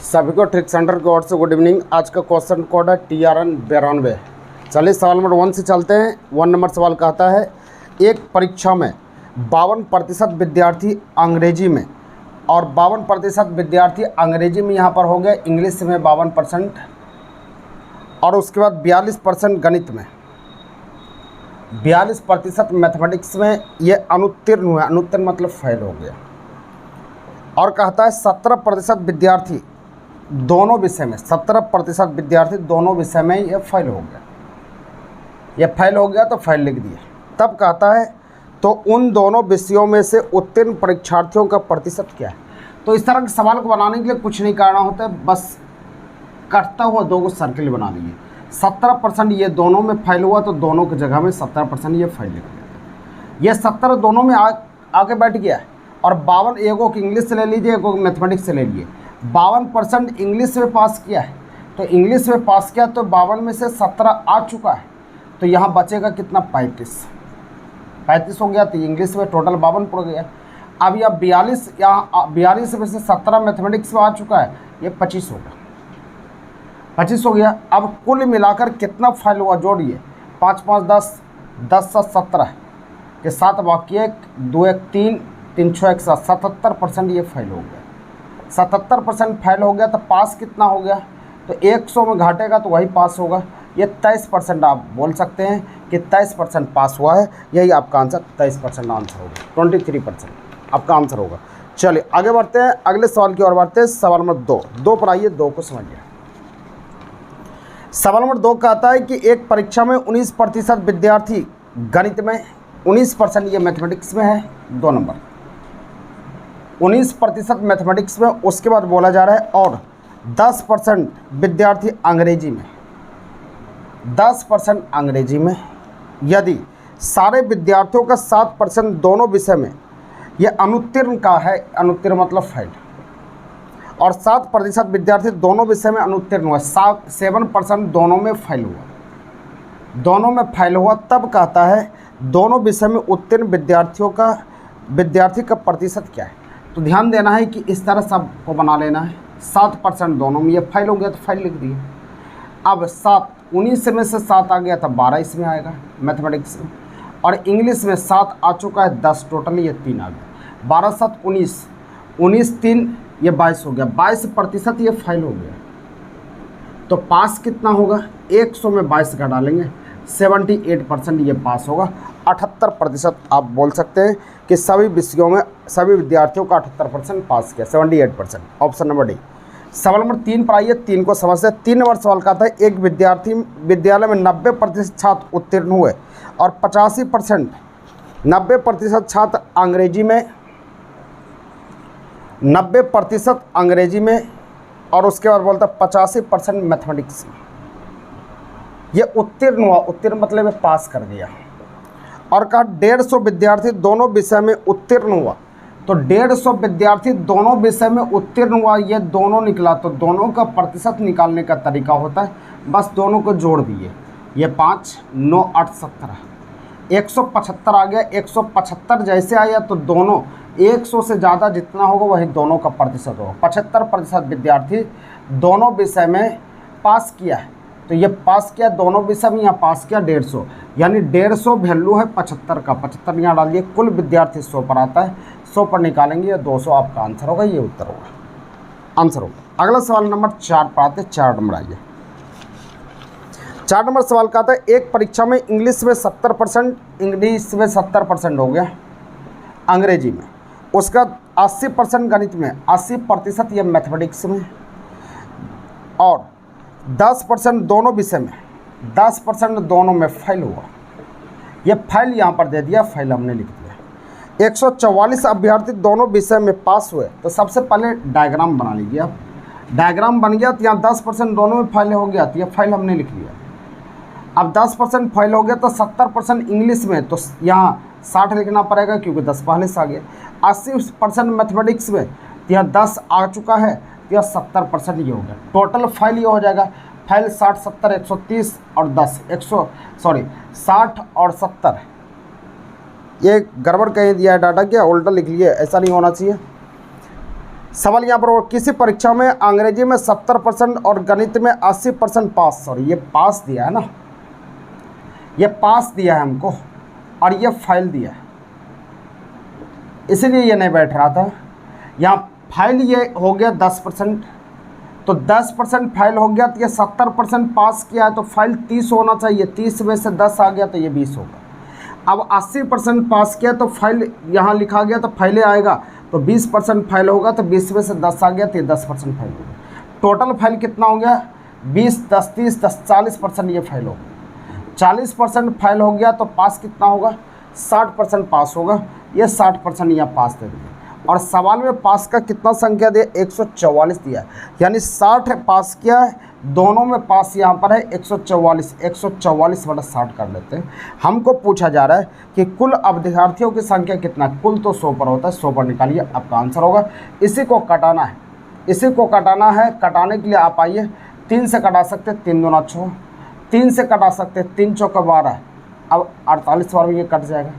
सभी को trick centre की ओर से गुड इवनिंग। आज का क्वेश्चन कोड है TRN 92। चलिए सवाल नंबर 1 से चलते हैं। 1 नंबर सवाल कहता है एक परीक्षा में 52% विद्यार्थी अंग्रेजी में और 52% विद्यार्थी अंग्रेजी में यहाँ पर हो गया, इंग्लिश में 52% और उसके बाद 42% गणित में, 42% मैथमेटिक्स में ये अनुत्तीर्ण हुआ। अनुत्तीर्ण मतलब फेल हो गया। और कहता है 17% विद्यार्थी दोनों विषय में, 17% विद्यार्थी दोनों विषय में ये फेल हो गया। ये फेल हो गया तो फेल लिख दिया। तब कहता है तो उन दोनों विषयों में से उत्तीर्ण परीक्षार्थियों का प्रतिशत क्या है। तो इस तरह के सवाल को बनाने के लिए कुछ नहीं करना होता है, बस कटता हुआ 2 को सर्किल बना लीजिए। 17% ये दोनों में फेल हुआ तो दोनों की जगह में 17% ये फेल लिख दिया। ये 70 दोनों में आगे बैठ गया और 52 एगो की इंग्लिश से ले लीजिए, एगो मैथमेटिक्स से ले लीजिए। 52% इंग्लिश में पास किया है, तो इंग्लिश में पास किया तो 52 में से 17 आ चुका है, तो यहाँ बचेगा कितना, 35 हो गया। तो इंग्लिश में टोटल 52 पड़ गया। अब यह 42, यहाँ 42 में से 17 मैथमेटिक्स में आ चुका है, ये 25 होगा, 25 हो गया। अब कुल मिलाकर कितना फेल हुआ जोड़िए, 5 5 10, 10 7 17 के साथ बाकी 1 2 1 3 3 6 1 7, 77% ये फेल हो गया। 77% फेल हो गया तो पास कितना हो गया, तो 100 में घाटेगा तो वही पास होगा। ये 23% आप बोल सकते हैं कि 23% पास हुआ है। यही आपका आंसर, 23% आंसर होगा, 23% आपका आंसर होगा। चलिए आगे बढ़ते हैं, अगले सवाल की ओर बढ़ते हैं। सवाल नंबर 2 पर आइए, 2 को समझिए। सवाल नंबर 2 कहता है कि एक परीक्षा में 19% विद्यार्थी गणित में, 19% ये मैथमेटिक्स में है। 2 नंबर 19% मैथमेटिक्स में, उसके बाद बोला जा रहा है और 10% विद्यार्थी अंग्रेजी में, 10% अंग्रेजी में। यदि सारे विद्यार्थियों का 7% दोनों विषय में, यह अनुत्तीर्ण का है, अनुत्तीर्ण मतलब फेल, और 7% विद्यार्थी दोनों विषय में अनुत्तीर्ण हुआ, 7% दोनों में फेल हुआ, दोनों में फेल हुआ। तब कहता है दोनों विषय में उत्तीर्ण विद्यार्थी का प्रतिशत क्या है। तो ध्यान देना है कि इस तरह सब को बना लेना है। 7% दोनों में ये फेल हो गया तो फेल लिख दिए। अब 19 में से 7 आ गया तो 12 इसमें आएगा मैथमेटिक्स में, और इंग्लिश में 7 आ चुका है, 10 टोटल, ये 3 आ गया। 12 7 19, 19 3 ये 22 हो गया, 22% ये फेल हो गया। तो पास कितना होगा, 100 में 22 का डालेंगे, 78% ये पास होगा। 78% आप बोल सकते हैं कि सभी विषयों में सभी विद्यार्थियों का 78% पास किया, 78%। Option number D. सवाल नंबर 3 पर आइए, 3 को समझते हैं। 3 नंबर सवाल कहता है एक विद्यार्थी विद्यालय में 90% छात्र उत्तीर्ण हुए और 85%, 90% छात्र अंग्रेजी में, 90% अंग्रेजी में, और उसके बाद बोलता है 85% मैथमेटिक्स में। ये उत्तीर्ण हुआ, उत्तीर्ण मतलब पास कर दिया। और कहा 150 विद्यार्थी दोनों विषय में उत्तीर्ण हुआ, तो 150 विद्यार्थी दोनों विषय में उत्तीर्ण हुआ, ये दोनों निकला। तो दोनों का प्रतिशत निकालने का तरीका होता है, बस दोनों को जोड़ दिए, ये 5 9 8 17, 175 आ गया। 175 जैसे आया तो दोनों 100 से ज़्यादा जितना होगा वही दोनों का प्रतिशत होगा। 75% विद्यार्थी दोनों विषय में पास किया है, तो ये पास किया दोनों विषय में, यहाँ पास किया 150, यानी 150 वैल्यू है 75 का, 75 यहाँ डाल दिए। कुल विद्यार्थी 100 पर आता है, 100 पर निकालेंगे, ये 200 आपका आंसर होगा, ये उत्तर होगा, आंसर होगा। अगला सवाल नंबर 4 पर आते हैं। 4 नंबर आइए। 4 नंबर सवाल का आता है एक परीक्षा में इंग्लिश में 70%, इंग्लिश में 70% हो गया, अंग्रेजी में, उसका 80% गणित में, 80% ये मैथमेटिक्स में, और 10% दोनों विषय में, 10% दोनों में फेल हुआ। ये फेल यहाँ पर दे दिया, फेल हमने लिख दिया। 144 अभ्यर्थी दोनों विषय में पास हुए, तो सबसे पहले डायग्राम बना लीजिए आप। डायग्राम बन गया तो यहाँ 10% दोनों में फेल हो गया, तो ये फेल हमने लिख लिया। अब 10% फेल हो गया तो 70% इंग्लिश में, तो यहाँ 60 लिखना पड़ेगा क्योंकि 10 पहले से आ गया। 80% मैथमेटिक्स में, तो यहाँ 10 आ चुका है, तो यह 70% ये हो गया। टोटल फेल ये हो जाएगा, फेल 60 70 130 और 10 60 और 70। ये गड़बड़ कहीं दिया है डाटा, क्या उल्टा लिख लिए, ऐसा नहीं होना चाहिए। सवाल यहाँ पर, और किसी परीक्षा में अंग्रेजी में 70% और गणित में 80% पास, सॉरी ये पास दिया है ना, ये पास दिया है हमको और ये फाइल दिया है, इसीलिए ये नहीं बैठ रहा था। यहाँ फाइल ये हो गया 10%, तो 10% फाइल हो गया, तो ये 70% पास किया है, तो फाइल 30 होना चाहिए, 30 में से 10 आ गया तो ये 20 होगा। अब 80% पास किया तो फाइल यहाँ लिखा गया तो फाइले आएगा, तो 20% फाइल होगा, तो 20 में से 10 आ गया तो ये 10% फाइल होगा। टोटल फाइल कितना हो गया, 20, 10, 30, 10, 40% ये फाइल होगा। 40% फाइल हो गया तो पास कितना होगा, 60% पास होगा, ये 60% यहाँ पास दे देंगे। और सवाल में पास का कितना संख्या दिया, 144 दिया है, यानी 60 पास किया है, दोनों में पास यहाँ पर है 144, 144 बटा 60 कर लेते हैं। हमको पूछा जा रहा है कि कुल अभ्यर्थियों की संख्या कितना, कुल तो 100 पर होता है, 100 पर निकालिए, आपका आंसर होगा। इसी को कटाना है, इसी को कटाना है। कटाने के लिए आप आइए, 3 से कटा सकते हैं, 3 दूना 6, 3 से कटा सकते हैं, 3 चौका 12, अब 48 बार में ये कट जाएगा,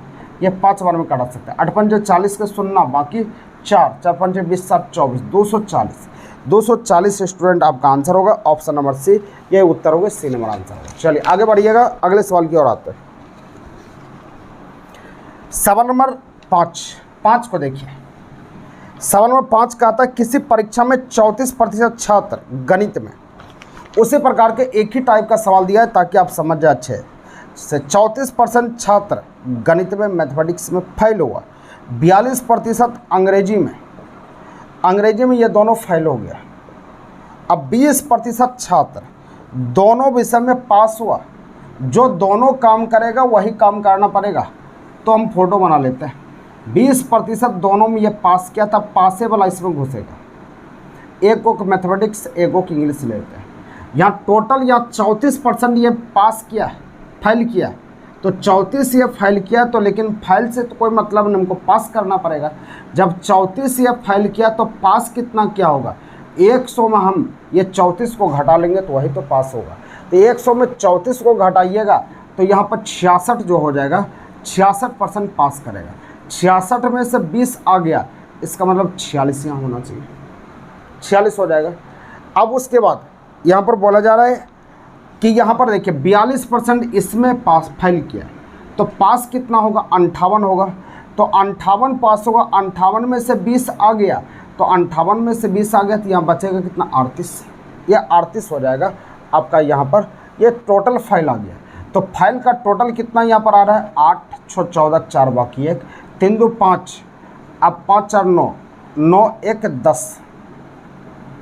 ये 5 बार में कटा सकते हैं। 8 पंजे 40 के सुनना, बाकी 4, 4 पंजे 20, 7 24, 240, 240 स्टूडेंट आपका आंसर होगा। ऑप्शन नंबर सी, ये उत्तर होगा, सी नंबर आंसर होगा। चलिए आगे बढ़िएगा, अगले सवाल की ओर आते हैं। सवाल नंबर 5 को देखिए। सवाल नंबर 5 का आता है, किसी परीक्षा में 34% छात्र गणित में, उसी प्रकार के एक ही टाइप का सवाल दिया है ताकि आप समझ जाए अच्छे से। 34% छात्र गणित में, मैथमेटिक्स में फेल हुआ, 42% अंग्रेजी में ये दोनों फेल हो गया। अब 20% छात्र दोनों विषय में पास हुआ, जो दोनों काम करेगा वही काम करना पड़ेगा, तो हम फोटो बना लेते हैं। 20% दोनों में ये पास किया था, पासे वाला इसमें घुसेगा, एक को मैथमेटिक्स एक को इंग्लिश लेते हैं। यहाँ टोटल यहाँ 34% ये पास किया, फेल किया, तो 34 ये फेल किया, तो लेकिन फेल से तो कोई मतलब नहीं, हमको पास करना पड़ेगा। जब 34 ये फेल किया तो पास कितना क्या होगा, 100 में हम ये 34 को घटा लेंगे तो वही तो पास होगा। तो 100 में 34 को घटाइएगा तो यहाँ पर 66 जो हो जाएगा, 66% पास करेगा। 66 में से 20 आ गया, इसका मतलब 46 यहाँ होना चाहिए, 46 हो जाएगा। अब उसके बाद यहाँ पर बोला जा रहा है कि यहाँ पर देखिए 42% इसमें पास फेल किया, तो पास कितना होगा, 58 होगा, तो 58 पास होगा। 58 में से 20 आ गया, तो 58 में से 20 आ गया, तो यहाँ बचेगा कितना, 38, ये 38 हो जाएगा आपका। यहाँ पर ये टोटल फाइल आ गया, तो फाइल का टोटल कितना यहाँ पर आ रहा है, 8, 6, 14, 4 बाकी 1, 3 2 5, अब 5 4 9, 9 1 10,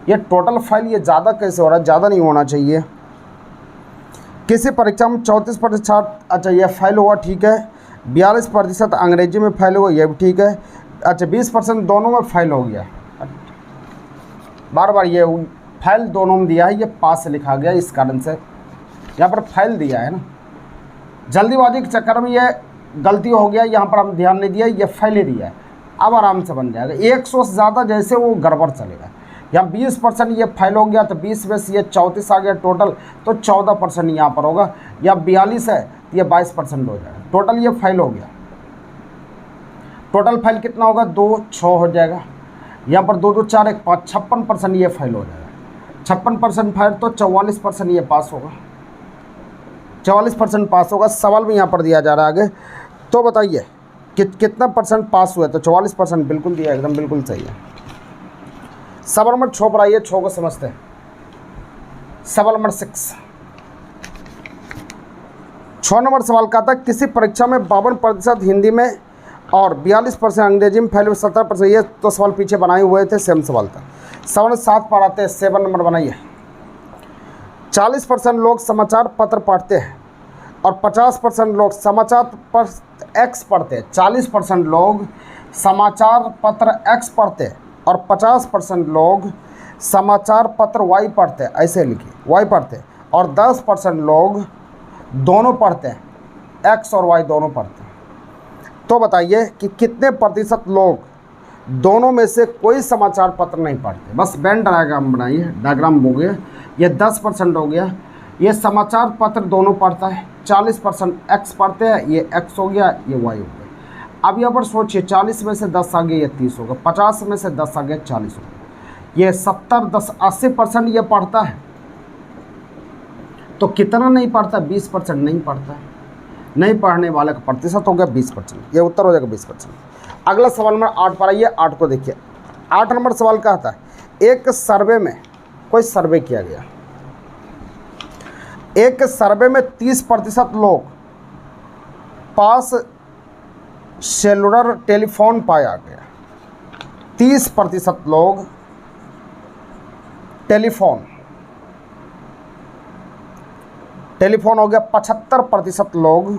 ये टोटल फाइल। ये ज़्यादा कैसे हो रहा है, ज़्यादा नहीं होना चाहिए। किसी परीक्षा में 34%, अच्छा ये फेल हुआ, ठीक है। 42% अंग्रेजी में फेल हुआ, ये भी ठीक है। अच्छा 20% दोनों में फेल हो गया, बार बार ये फेल दोनों में दिया है, ये पास लिखा गया, इस कारण से यहाँ पर फेल दिया है ना, जल्दीबाजी के चक्कर में ये गलती हो गया, यहाँ पर हम ध्यान नहीं दिया, ये फेल ही दिया है। अब आराम से बन जाएगा, 100 से ज़्यादा जैसे वो गड़बड़ चलेगा। यहाँ 20% ये फेल हो गया, तो 20 में से ये 34 आ गया टोटल, तो 14% यहाँ पर होगा। या 42 है तो ये 22% हो जाएगा, टोटल ये फेल हो गया। टोटल फेल कितना होगा, 2 6 हो जाएगा। यहाँ पर 2 2 4 1 5, 56% ये फेल हो जाएगा। 56% फेल, तो 44% ये पास होगा, 44% पास होगा। सवाल भी यहाँ पर दिया जा रहा है आगे, तो बताइए कितना परसेंट पास हुआ, तो 44% बिल्कुल दिया, एकदम बिल्कुल सही है। सवाल नंबर 6 पर आइए, 6 को समझते हैं। सवाल नंबर 6 नंबर सवाल का था, किसी परीक्षा में 52% हिंदी में और 42% अंग्रेजी में फेल हुए, 70%, ये तो सवाल पीछे बनाए हुए थे, सेम सवाल था। सवाल 7 पर आते हैं, 7 नंबर बनाइए। 40% लोग समाचार पत्र पढ़ते हैं और 50% लोग समाचार पत्र एक्स पढ़ते हैं। 40% लोग समाचार पत्र एक्स पढ़ते हैं और 50% लोग समाचार पत्र वाई पढ़ते हैं, ऐसे लिखिए, वाई पढ़ते हैं। और 10% लोग दोनों पढ़ते हैं, एक्स और वाई दोनों पढ़ते हैं। तो बताइए कि कितने प्रतिशत लोग दोनों में से कोई समाचार पत्र नहीं पढ़ते। बस वेन डायग्राम बनाइए, डायग्राम हो गया, ये 10% हो गया। ये समाचार पत्र दोनों पढ़ता है, 40% एक्स पढ़ते हैं, ये एक्स हो गया, ये वाई हो गया। अब यहाँ पर सोचिए, 40 में से 10 आ गया, ये 30 होगा, 50 में से 10 आ गया, 40 होगा। ये 70 10 80% ये पढ़ता है, तो कितना नहीं पढ़ता? 20% नहीं पढ़ता है। नहीं पढ़ने वाले का प्रतिशत हो गया 20%, ये उत्तर हो जाएगा 20%। अगला सवाल नंबर 8 पर आइए, 8 को देखिए। 8 नंबर सवाल क्या आता है? एक सर्वे में, कोई सर्वे किया गया, एक सर्वे में 30% लोग पास सेलुलर टेलीफोन पाया गया। 30% लोग टेलीफोन हो गया। 75% लोग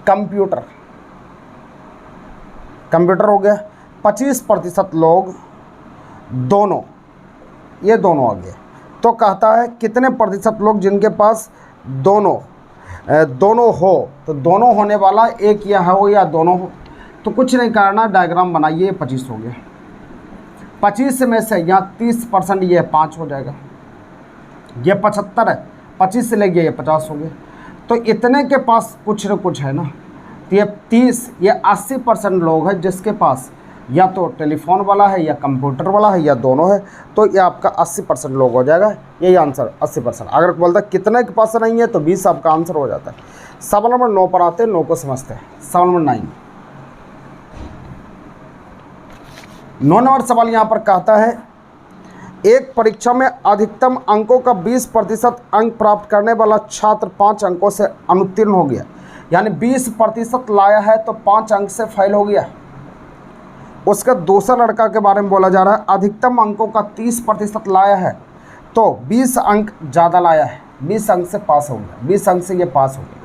कंप्यूटर हो गया। 25% लोग दोनों, ये दोनों आ गए। तो कहता है कितने प्रतिशत लोग जिनके पास दोनों हो, तो दोनों होने वाला एक या हो या दोनों हो, तो कुछ नहीं करना, डायग्राम बनाइए। 25 हो गया। 25 में से यहाँ 30% ये 5 हो जाएगा, ये 75 है, 25 से लेके ये 50 हो गया। तो इतने के पास कुछ न कुछ है ना, तो ये 30, ये 80% लोग हैं जिसके पास या तो टेलीफोन वाला है या कंप्यूटर वाला है या दोनों है। तो ये आपका 80% लोग हो जाएगा, यही आंसर 80%। अगर बोलता है कितने के पास नहीं है तो 20 आपका आंसर हो जाता है। सवाल नंबर 9 पर आते हैं, 9 को समझते हैं। सवाल नंबर 9 नंबर सवाल यहाँ पर कहता है एक परीक्षा में अधिकतम अंकों का 20% अंक प्राप्त करने वाला छात्र 5 अंकों से अनुत्तीर्ण हो गया। यानी 20% लाया है तो 5 अंक से फेल हो गया। उसका दूसरा लड़का के बारे में बोला जा रहा है, अधिकतम अंकों का 30% लाया है तो 20 अंक ज़्यादा लाया है, 20 अंक से पास हो गया, 20 अंक से ये पास हो गया।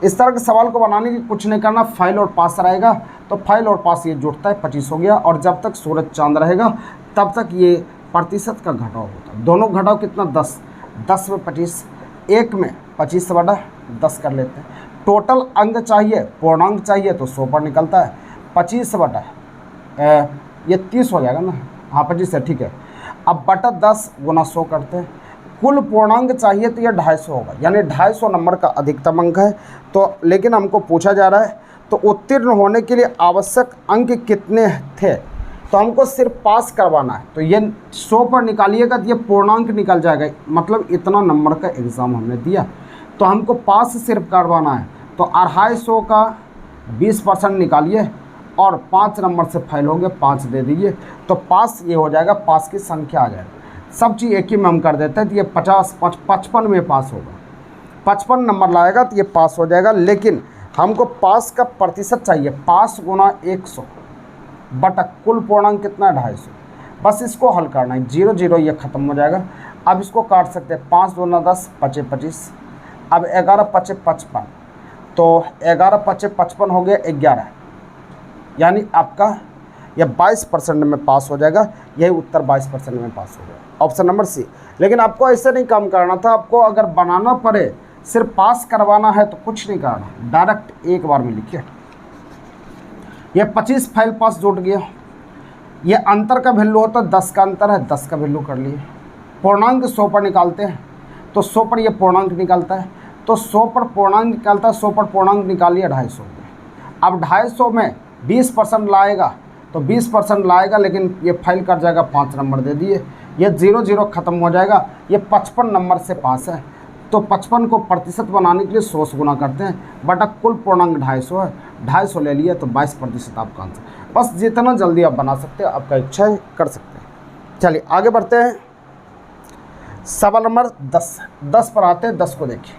इस तरह के सवाल को बनाने की कुछ नहीं करना, फेल और पास रहेगा तो फेल और पास ये जुड़ता है, 25 हो गया। और जब तक सूरज चांद रहेगा तब तक ये प्रतिशत का घटाव होता है। दोनों घटाव कितना? 10, 10 में 25, एक में 25/10 कर लेते हैं। टोटल अंक चाहिए, पूर्णांक चाहिए तो 100 पर निकलता है। 25/, ये 30 हो जाएगा ना, हाँ 25 है, ठीक है। अब बटा 10 गुना 100 करते हैं। कुल पूर्णांक चाहिए तो ये 250 होगा, यानी 250 नंबर का अधिकतम अंक है। तो लेकिन हमको पूछा जा रहा है तो उत्तीर्ण होने के लिए आवश्यक अंक कितने थे, तो हमको सिर्फ पास करवाना है। तो ये 100 पर निकालिएगा तो ये पूर्णांक निकल जाएगा, मतलब इतना नंबर का एग्ज़ाम हमने दिया, तो हमको पास सिर्फ करवाना है। तो 250 का 20% निकालिए और 5 नंबर से फेल होंगे, 5 दे दीजिए, तो पास ये हो जाएगा, पास की संख्या आ जाएगी। सब चीज़ एक ही में हम कर देते हैं तो ये 55 में पास होगा। 55 नंबर लाएगा तो ये पास हो जाएगा। लेकिन हमको पास का प्रतिशत चाहिए, पास गुना 100 बटा कुल पूर्णांक कितना है? 250। बस इसको हल करना है, 0 0 ये ख़त्म हो जाएगा। अब इसको काट सकते हैं, 5 दूना 10, 25 25। अब 11 25 55, तो 11 25 55 हो गया 11, यानी आपका यह 22% में पास हो जाएगा। यही उत्तर 22% में पास हो गया, ऑप्शन नंबर सी। लेकिन आपको ऐसे नहीं काम करना था, आपको अगर बनाना पड़े, सिर्फ पास करवाना है तो कुछ नहीं करना, डायरेक्ट एक बार में लिखिए। ये 25 फेल पास जुट गया। ये अंतर का वैल्यू होता है 10 का अंतर है, 10 का वैल्यू कर लिए। पूर्णांक 100 पर निकालते हैं तो 100 पर ये पूर्णांक निकलता है, तो 100 पर पूर्णांक निकलता है, 100 पर पूर्णांक निकालिए 250 में। अब 250 में 20% लाएगा तो 20% लाएगा, लेकिन ये फेल कर जाएगा, 5 नंबर दे दिए, ये 0 0 ख़त्म हो जाएगा। ये 55 नंबर से पास है, तो 55 को प्रतिशत बनाने के लिए 100 से गुना करते हैं, बटा कुल पूर्णांक 250 है, 250 ले लिए तो 22% आपका आंसर। बस जितना जल्दी आप बना सकते हैं, आपका इच्छा है कर सकते हैं। चलिए आगे बढ़ते हैं। सवाल नंबर 10 पर आते हैं। 10 को देखिए।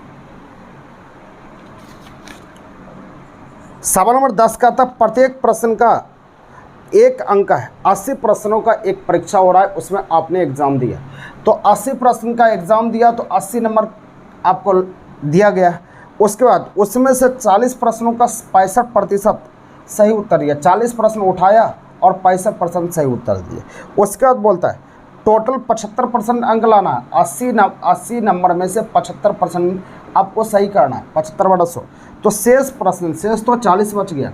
सवाल नंबर 10 का था प्रत्येक प्रश्न का 1 अंक है। 80 प्रश्नों का एक परीक्षा हो रहा है, उसमें आपने एग्ज़ाम दिया, तो 80 प्रश्न का एग्ज़ाम दिया तो 80 नंबर आपको दिया गया। उसके बाद उसमें से 40 प्रश्नों का 65% सही उत्तर दिया। 40 प्रश्न उठाया और 65% सही उत्तर दिए। उसके बाद बोलता है टोटल 75% अंक लाना है। 80 नंबर में से 75% आपको सही करना है, 75/100। तो शेष प्रश्न, शेष तो 40 बच गया,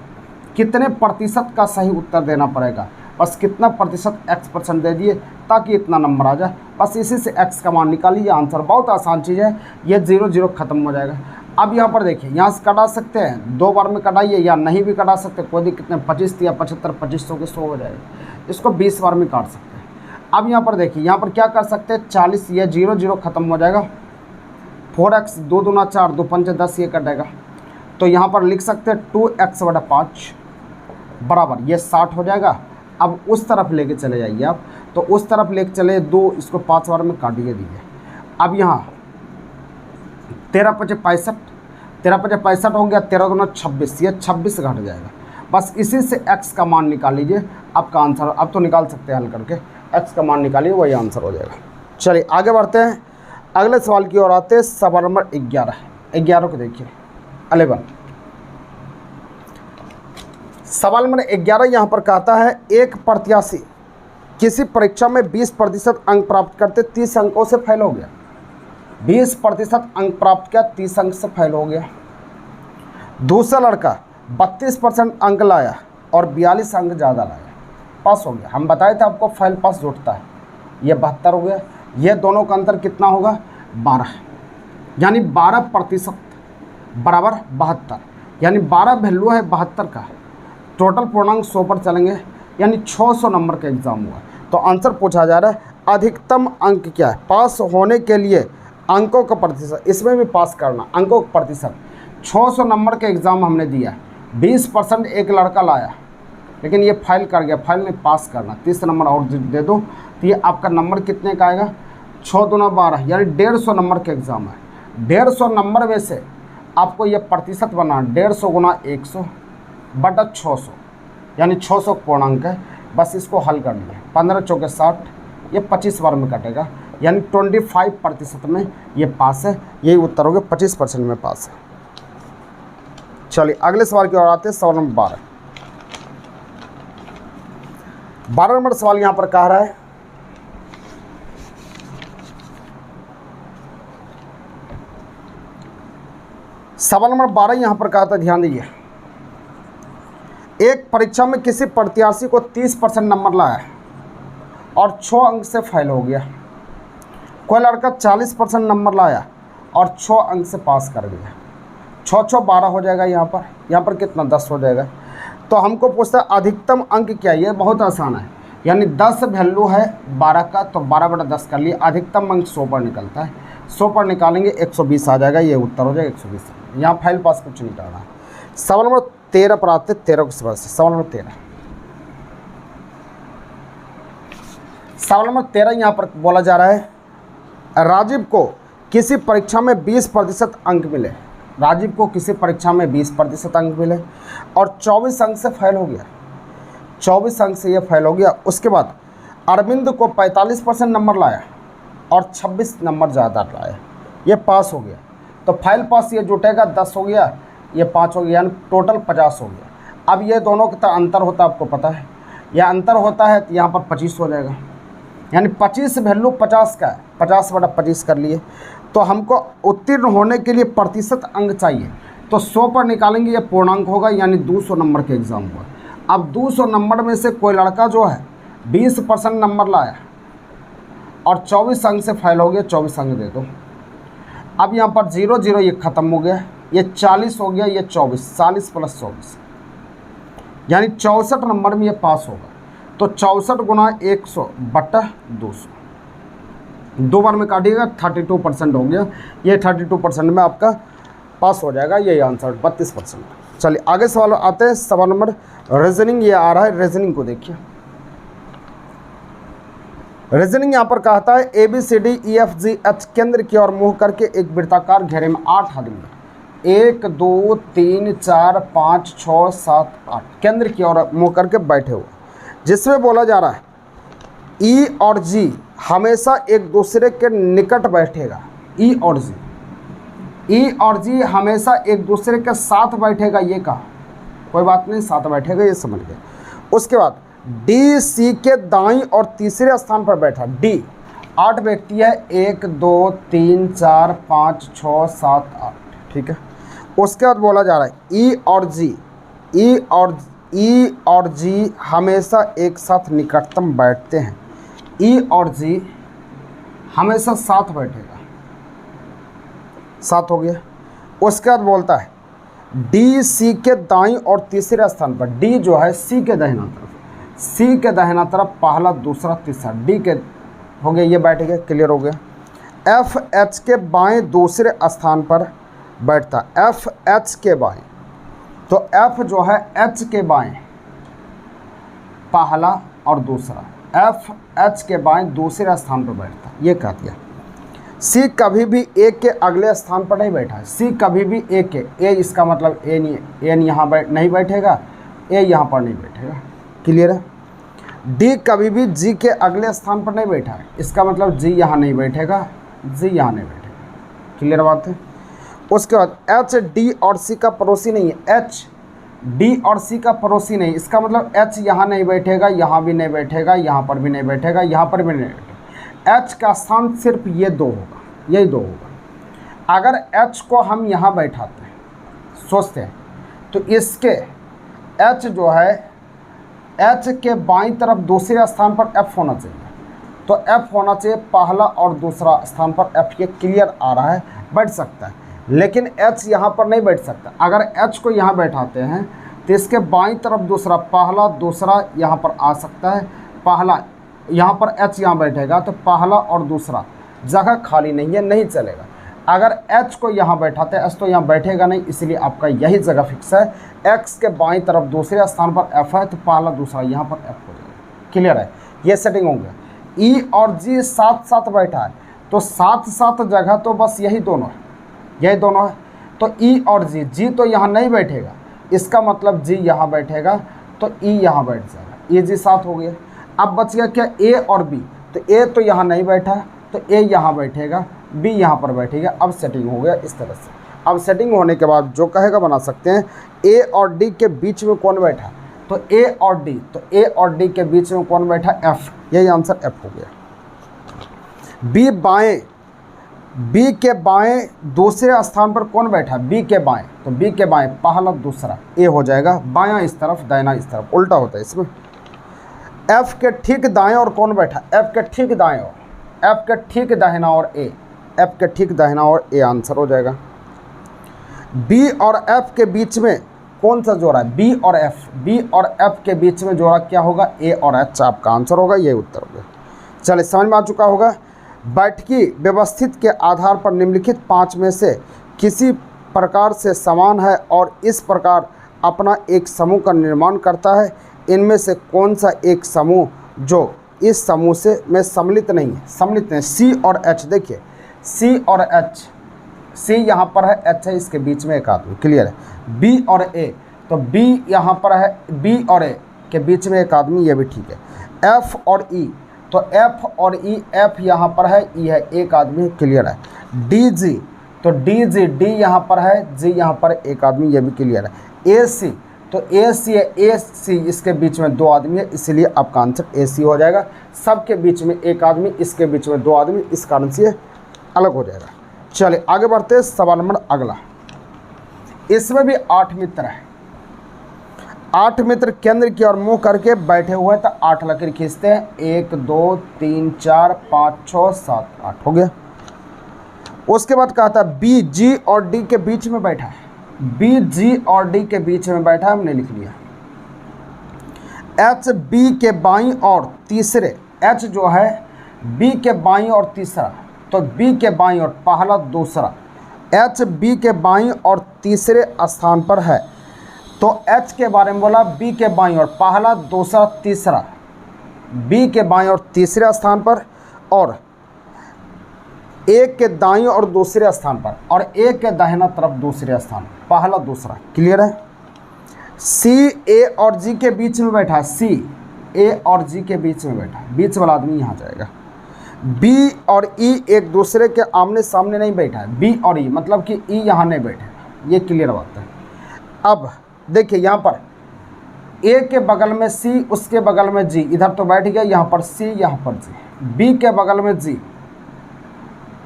कितने प्रतिशत का सही उत्तर देना पड़ेगा? बस कितना प्रतिशत x% दे दिए ताकि इतना नंबर आ जाए। बस इसी से x का मान निकालिए, आंसर बहुत आसान चीज़ है। ये 0 0 ख़त्म हो जाएगा। अब यहाँ पर देखिए, यहाँ से कटा सकते हैं, 2 बार में कटाइए या नहीं भी कटा सकते, कोई दिक्कत नहीं। 25 या 75, 2500 के 100 हो जाएगा। इसको 20 बार में काट सकते हैं। अब यहाँ पर देखिए, यहाँ पर क्या कर सकते हैं, 40, ये 0 0 खत्म हो जाएगा, 4x 2 दूना 4, 2 पंचे 10, ये कटेगा। तो यहाँ पर लिख सकते हैं 2x/5 बराबर ये 60 हो जाएगा। अब उस तरफ लेके चले जाइए आप, तो उस तरफ लेके चले 2, इसको 5 बार में काटिए दीजिए। अब यहाँ 13 5 65, 13 5 65 हो गया, 13 दूना 26, ये 26 घट जाएगा। बस इसी से x का मान निकाल लीजिए, आपका आंसर अब तो निकाल सकते हैं हल करके, x का मान निकालिए, वही आंसर हो जाएगा। चलिए आगे बढ़ते हैं, अगले सवाल की ओर आते हैं। सवाल नंबर 11 को देखिए, 11 सवाल नंबर 11 यहाँ पर कहता है, एक प्रत्याशी किसी परीक्षा में 20% अंक प्राप्त करते 30 अंकों से फेल हो गया। 20% अंक प्राप्त किया, 30 अंक से फेल हो गया। दूसरा लड़का 32% अंक लाया और 42 अंक ज़्यादा लाया, पास हो गया। हम बताए थे आपको फेल पास जुटता है, ये 72 हो गया। ये दोनों का अंतर कितना होगा, 12, यानी 12% बराबर 72, यानी 12 वैल्यू है 72 का। टोटल पूर्णांक 100 पर चलेंगे, यानी 600 नंबर का एग्ज़ाम हुआ। तो आंसर पूछा जा रहा है, अधिकतम अंक क्या है पास होने के लिए, अंकों का प्रतिशत, इसमें भी पास करना, अंकों का प्रतिशत। 600 नंबर का एग्ज़ाम हमने दिया, 20% एक लड़का लाया, लेकिन ये फाइल कर गया, फाइल में पास करना, 30 नंबर और दे दो, तो ये आपका नंबर कितने का आएगा, 6 दूना 12, यानी 150 नंबर का एग्ज़ाम है। 150 नंबर में से आपको ये प्रतिशत बनाना, 150 गुना 100 बटा 600, यानी 600 पूर्णांक है। बस इसको हल कर लिया, 15 चौके 60, ये 25 बार में कटेगा, यानी 25% में ये पास है। यही उत्तर हो गया, 25% में पास है। चलिए अगले सवाल की ओर आते हैं, सवाल नंबर 12 नंबर सवाल यहाँ पर कह रहा है, सवाल नंबर 12 यहाँ पर कहा था, ध्यान दीजिए। एक परीक्षा में किसी प्रत्याशी को 30% नंबर लाया और 6 अंक से फेल हो गया। कोई लड़का 40% नंबर लाया और 6 अंक से पास कर गया। 6 6 12 हो जाएगा, यहाँ पर कितना, 10 हो जाएगा। तो हमको पूछता है अधिकतम अंक क्या है, ये बहुत आसान है, यानी 10 वैल्यू है 12 का, तो 12/10 कर लिए, अधिकतम अंक 100 पर निकलता है, 100 पर निकालेंगे 120 आ जाएगा, ये उत्तर हो जाएगा 120। यहाँ फाइल पास कुछ नहीं करना है। सवाल नंबर 13 पर आते, 13 के सवाल से, सवाल नंबर 13। सवाल नंबर 13 यहाँ पर बोला जा रहा है, राजीव को किसी परीक्षा में 20% अंक मिले। राजीव को किसी परीक्षा में 20% अंक मिले और 24 अंक से फेल हो गया, 24 अंक से ये फेल हो गया। उसके बाद अरविंद को 45% नंबर लाया और 26 नंबर ज़्यादा लाया, ये पास हो गया। तो फाइल पास ये जुटेगा, 10 हो गया, ये 5 हो गया, यानी टोटल 50 हो गया। अब ये दोनों का अंतर होता है, आपको पता है, यह अंतर होता है, तो यहाँ पर 25 हो जाएगा, यानी 25 वैल्यू 50 का है, 50/25 कर लिए। तो हमको उत्तीर्ण होने के लिए प्रतिशत अंक चाहिए, तो 100 पर निकालेंगे, ये पूर्णांक होगा, यानी 200 नंबर का एग्ज़ाम हुआ। अब 200 नंबर में से कोई लड़का जो है 20% नंबर लाया और 24 अंक से फेल हो गया, 24 अंक दे दो। अब यहाँ पर 0 0 ये ख़त्म हो गया, ये 40 हो गया, ये 24, 40 + 24, यानी 64 नंबर में ये पास होगा। तो 64 गुना 100/200, 2 बार में काटिएगा, 32% हो गया, ये 32% में आपका पास हो जाएगा, यही आंसर 32%। चलिए आगे सवाल आते हैं, सवाल नंबर रीजनिंग ये आ रहा है, रीजनिंग को देखिए। रीजनिंग यहाँ पर कहता है, ABCDEFGH केंद्र की ओर मुँह करके एक वृत्ताकार घेरे में 8 आदमी, 1 2 3 4 5 6 7 8 केंद्र की ओर मुँह करके बैठे हुए, जिसमें बोला जा रहा है E और G हमेशा एक दूसरे के निकट बैठेगा। E और G हमेशा एक दूसरे के साथ बैठेगा, ये कहा, कोई बात नहीं, साथ बैठेगा, ये समझ गए। उसके बाद D C के दाईं और तीसरे स्थान पर बैठा। D 8 व्यक्ति है, 1 2 3 4 5 6 7 8, ठीक है। उसके बाद बोला जा रहा है E और G हमेशा एक साथ निकटतम बैठते हैं। E और G हमेशा साथ बैठेगा, साथ हो गया। उसके बाद बोलता है D C के दाईं और तीसरे स्थान पर, D जो है C के दाहिना तरफ, सी के दाहिना तरफ पहला दूसरा तीसरा, डी के हो गया, ये बैठ गया, क्लियर हो गया। एफ एच के बाएं दूसरे स्थान पर बैठता, एफ एच के बाएं, तो एफ जो है एच के बाएं पहला और दूसरा, एफ एच के बाएं दूसरे स्थान पर बैठता, ये कह दिया। सी कभी भी ए के अगले स्थान पर नहीं बैठा है, सी कभी भी ए के, ए इसका मतलब ए नहीं, ए यहाँ नहीं बैठेगा, ए यहाँ पर नहीं बैठेगा, क्लियर है। डी कभी भी जी के अगले स्थान पर नहीं बैठा है, इसका मतलब जी यहाँ नहीं बैठेगा, जी यहाँ नहीं बैठेगा, क्लियर बात है। उसके बाद एच डी और सी का पड़ोसी नहीं है, एच डी और सी का पड़ोसी नहीं, इसका मतलब एच यहाँ नहीं बैठेगा, यहाँ भी नहीं बैठेगा, यहाँ पर भी नहीं बैठेगा, यहाँ पर भी नहीं बैठेगा। एच का स्थान सिर्फ ये दो होगा, यही दो होगा। अगर एच को हम यहाँ बैठाते हैं, सोचते हैं, तो इसके एच जो है, एच के बाईं तरफ दूसरे स्थान पर एफ होना चाहिए, तो एफ होना चाहिए पहला और दूसरा स्थान पर एफ, ये क्लियर आ रहा है, बैठ सकता है। लेकिन एच यहाँ पर नहीं बैठ सकता। अगर एच को यहाँ बैठाते हैं तो इसके बाईं तरफ दूसरा, पहला दूसरा यहाँ पर आ सकता है, पहला यहाँ पर एच यहाँ बैठेगा तो पहला और दूसरा जगह खाली नहीं है, नहीं चलेगा। अगर एच को यहाँ बैठाते हैं, एच तो यहाँ बैठेगा नहीं, इसलिए आपका यही जगह फिक्स है। एक्स के बाईं तरफ दूसरे स्थान पर एफ है तो पहला दूसरा यहाँ पर एफ हो जाएगा, क्लियर है, ये सेटिंग हो गया। ई और जी साथ साथ बैठा है, तो साथ साथ जगह तो बस यही दोनों है, यही दोनों है। तो ई और जी, जी तो यहाँ नहीं बैठेगा, इसका मतलब जी यहाँ बैठेगा, तो ई यहाँ बैठ जाएगा, ये जी साथ हो गया। अब बच गया क्या, ए और बी, तो ए तो यहाँ नहीं बैठा, तो ए यहाँ बैठेगा, बी यहाँ पर बैठेगा। अब सेटिंग हो गया इस तरह से। अब सेटिंग होने के बाद जो कहेगा बना सकते हैं। ए और डी के बीच में कौन बैठा, तो ए और डी, तो ए और डी के बीच में कौन बैठा, एफ, यही आंसर एफ हो गया। बी बाएं, बी के बाएं दूसरे स्थान पर कौन बैठा, बी के बाएं, तो बी के बाएं पहला दूसरा ए हो जाएगा, बायां इस तरफ दायां इस तरफ, उल्टा होता है इसमें। एफ के ठीक दाएं और कौन बैठा, एफ के ठीक दाएं और, एफ के ठीक दाहिना और ए, एफ के ठीक दाहिना और ए आंसर हो जाएगा। बी और एफ के बीच में कौन सा जोड़ा है, बी और एफ, बी और एफ के बीच में जोड़ा क्या होगा, ए और एच, आपका आंसर होगा, ये उत्तर होगा। चलिए समझ में आ चुका होगा। बैठकी व्यवस्थित के आधार पर निम्नलिखित 5 में से किसी प्रकार से समान है और इस प्रकार अपना एक समूह का निर्माण करता है। इनमें से कौन सा एक समूह जो इस समूह से में सम्मिलित नहीं है, सम्मिलित नहीं। सी और एच, देखिए सी और एच, सी यहाँ पर है, एच है, इसके बीच में एक आदमी, क्लियर है। बी और ए, तो बी यहाँ पर है, बी और ए के बीच में एक आदमी, ये भी ठीक है। एफ और ई, तो एफ और ई, एफ यहाँ पर है, ई है, एक आदमी, क्लियर है। डी जी, तो डी जी, डी यहाँ पर है, जी यहाँ पर एक आदमी, ये भी क्लियर है। ए सी, तो ए सी है, ए सी, इसके बीच में 2 आदमी है, इसलिए आपका आंसर ए सी हो जाएगा। सबके बीच में एक आदमी, इसके बीच में 2 आदमी, इस कारण से अलग हो जाएगा। चलिए आगे बढ़ते हैं, सवाल नंबर अगला। इसमें भी 8 मित्र हैं, 8 मित्र केंद्र की ओर मुंह करके बैठे हुए, तो 8 लकीर खींचते हैं, 1 2 3 4 5 6 7 8 हो गया। उसके बाद कहा था बी जी और डी के बीच में बैठा है, बी जी और डी के बीच में बैठा है, हमने लिख लिया। एच बी के बाईं और तीसरे, एच जो है बी के बाईं और तीसरा, तो बी के बाईं और पहला दूसरा, एच बी के बाईं और तीसरे स्थान पर है। तो एच के बारे में बोला, बी के बाईं और पहला दूसरा तीसरा, बी के बाईं और तीसरे स्थान पर, और ए के दाईं और दूसरे स्थान पर, और ए के दाहिना तरफ दूसरे स्थान, पहला दूसरा, क्लियर है। सी ए और जी के बीच में बैठा है, सी ए और जी के बीच में बैठा है, बीच वाला आदमी यहाँ जाएगा। बी और ई एक दूसरे के आमने सामने नहीं बैठा है, बी और ई, मतलब कि ई यहाँ नहीं बैठेगा, ये क्लियर बात है। अब देखिए यहाँ पर ए के बगल में सी, उसके बगल में जी, इधर तो बैठ गया, यहाँ पर सी, यहाँ पर जी। बी के बगल में जी,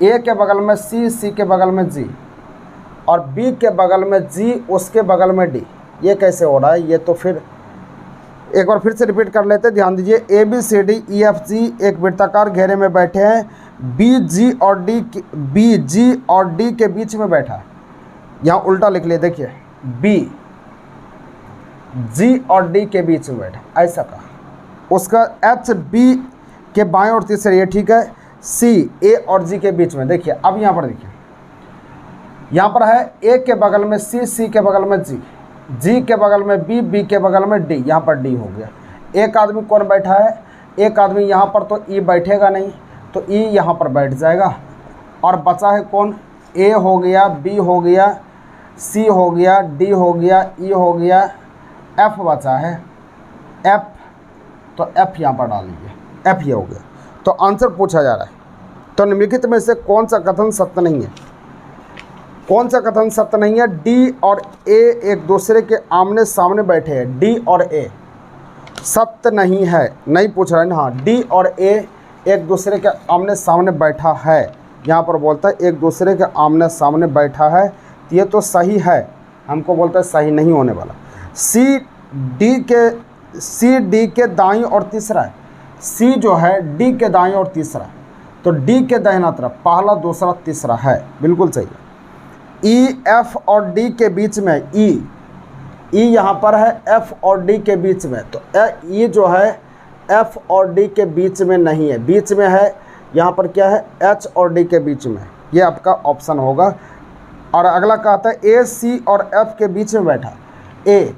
ए के बगल में सी, सी के बगल में जी, और बी के बगल में जी, उसके बगल में डी। ये कैसे हो रहा है, ये तो फिर एक बार फिर से रिपीट कर लेते हैं, ध्यान दीजिए। A B C D E F G एक वृत्ताकार घेरे में बैठे हैं, बी जी और डी, बी जी और डी के बीच में बैठा है। यहाँ उल्टा लिख लिया, देखिए बी जी और डी के बीच में बैठा, ऐसा कहा, उसका एच बी के बाएं और तीसरे, ये ठीक है। सी ए और जी के बीच में, देखिए अब यहाँ पर देखिए, यहाँ पर है ए के बगल में सी, सी के बगल में जी, जी के बगल में बी, बी के बगल में डी, यहाँ पर डी हो गया। एक आदमी कौन बैठा है, एक आदमी यहाँ पर, तो ई बैठेगा नहीं, तो ई यहाँ पर बैठ जाएगा। और बचा है कौन, ए हो गया, बी हो गया, सी हो गया, डी हो गया, ई हो गया, एफ बचा है, एफ, तो एफ यहाँ पर डाल लीजिए, एफ ये हो गया। तो आंसर पूछा जा रहा है, तो निम्नलिखित में से कौन सा कथन सत्य नहीं है, कौन सा कथन सत्य नहीं है। डी और ए एक दूसरे के आमने सामने बैठे हैं, डी और ए सत्य नहीं है, नहीं पूछ रहा है ना। हाँ, डी और ए एक दूसरे के आमने सामने बैठा है, यहाँ पर बोलता है एक दूसरे के आमने सामने बैठा है, तो ये तो सही है, हमको बोलता है सही नहीं होने वाला। सी डी के दाईं और तीसरा है, सी जो है डी के दाईं और तीसरा, तो डी के दाहिना तरफ पहला, दूसरा, तीसरा है, बिल्कुल सही है। ई एफ और डी के बीच में, ई यहाँ पर है एफ और डी के बीच में, तो ई जो है एफ और डी के बीच में नहीं है, बीच में है, यहाँ पर क्या है, एच और डी के बीच में, ये आपका ऑप्शन होगा। और अगला कहता है ए सी और एफ के बीच में बैठा, ए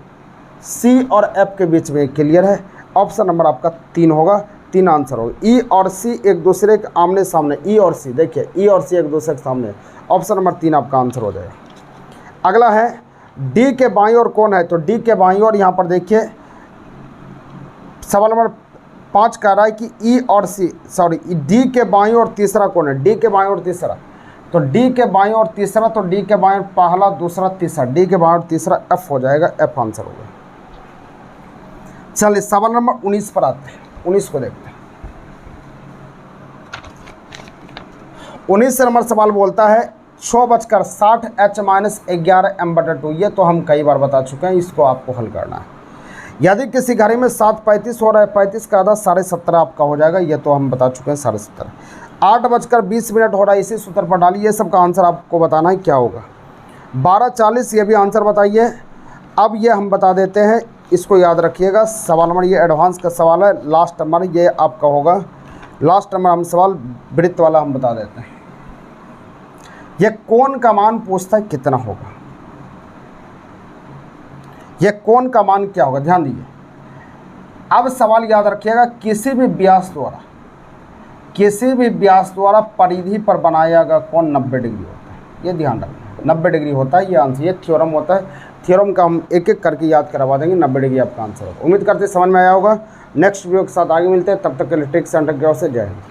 सी और एफ के बीच में, क्लियर है। ऑप्शन नंबर आपका 3 होगा, 3 आंसर होगा। ई और सी एक दूसरे के आमने सामने, ई और सी, देखिए ई और सी एक दूसरे के सामने, ऑप्शन नंबर 3 आपका आंसर हो जाएगा। अगला है डी के बाईं ओर कौन है, तो डी के बाईं ओर यहाँ पर देखिए सवाल नंबर 5 कह रहा है कि ई और सी, सॉरी डी के बाईं ओर तीसरा कौन है, डी के बाईं ओर तीसरा, तो डी के बाईं ओर तीसरा, तो डी के बाईं ओर पहला, दूसरा, तीसरा, डी के बाईं ओर तीसरा, एफ हो जाएगा, एफ आंसर होगा। चलिए सवाल नंबर 19 पर आते हैं, 19 को देखते हैं। 19 नंबर सवाल बोलता है 6:60 H-11 m/2, ये तो हम कई बार बता चुके हैं, इसको आपको हल करना है। यदि किसी घड़ी में 7:35 हो रहा है, 35 का आधा 17.5 आपका हो जाएगा, ये तो हम बता चुके हैं 17.5। 8:20 हो रहा है, इसी सूत्र पर डालिए, ये सब का आंसर आपको बताना है क्या होगा। 12:40, ये भी आंसर बताइए। अब ये हम बता देते हैं, इसको याद रखिएगा। सवाल नंबर ये एडवांस का सवाल है, लास्ट नंबर ये आपका होगा, लास्ट नंबर हम सवाल वृत्त वाला हम बता देते हैं। ये कोण का मान पूछता है कितना होगा, ये कोण का मान क्या होगा, ध्यान दीजिए। अब सवाल याद रखिएगा, किसी भी व्यास द्वारा परिधि पर बनाया गया कोण 90 डिग्री होता है, ये ध्यान रखना, 90 डिग्री होता है, ये आंसर, ये थ्योरम होता है। थ्योरम का हम एक एक करके याद करवा देंगे, 90 डिग्री आपका आंसर होगा। उम्मीद करते समझ में आया होगा। नेक्स्ट वीडियो के साथ आगे मिलते हैं, तब तक के लिए टेक सेंटर की ओर से जय हिंद।